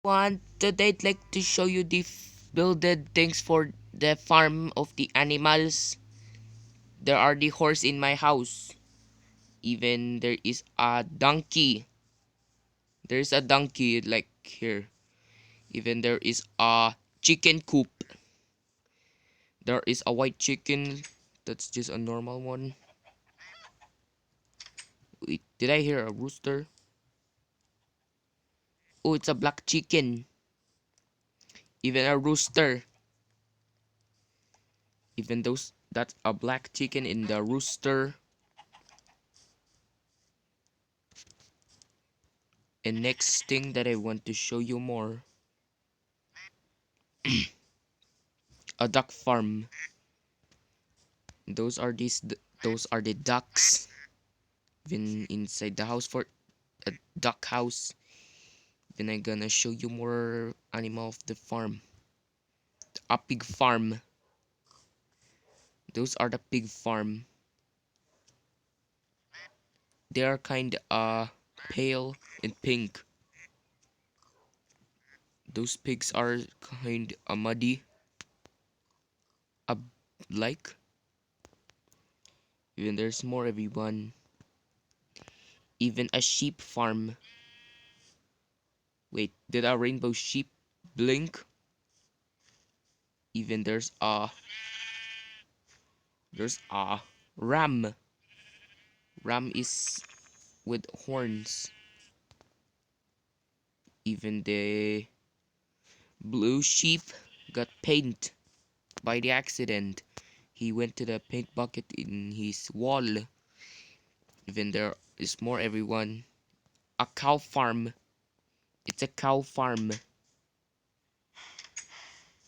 One today I'd like to show you the builded things for the farm of the animals. There are the horse in my house. Even there is a donkey. There's a donkey like here. Even there is a chicken coop. There is a white chicken. That's just a normal one. Wait, did I hear a rooster? Oh, it's a black chicken. Even a rooster. Even those that's a black chicken in the rooster. And next thing that I want to show you more, a duck farm. Those are the ducks. Even inside the house for a duck house. Then I gonna show you more animal of the farm. A pig farm. Those are the pig farm. They are kind pale and pink. Those pigs are kind muddy. A like. Even there's more everyone. Even a sheep farm. Wait, did a rainbow sheep blink? Even there's a ram. Ram is with horns. Even the blue sheep got paint by the accident. He went to the paint bucket in his wall. Even there is more everyone. A cow farm. It's a cow farm.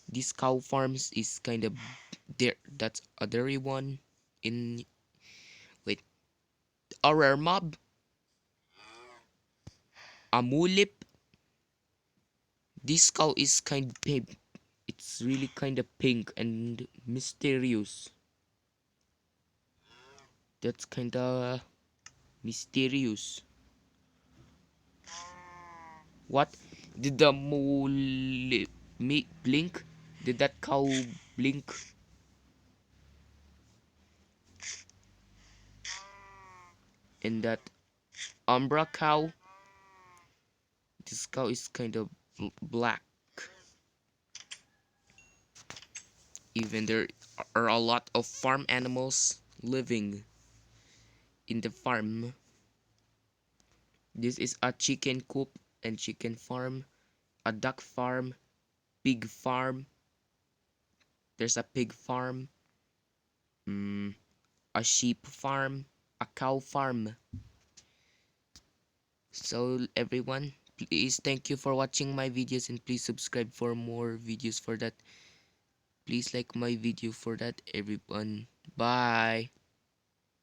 This cow farms is kind of there. That's a dairy one. In wait, a rare mob. A mulip. This cow is kind of big. It's really kind of pink and mysterious. That's kind of mysterious. What? Did the mole blink? Did that cow blink? And that Umbra cow? This cow is kind of black. Even there are a lot of farm animals living in the farm. This is a chicken coop and chicken farm, a duck farm, pig farm. There's a pig farm, a sheep farm, a cow farm. So everyone, please thank you for watching my videos and please subscribe for more videos for that. Please like my video for that everyone. Bye.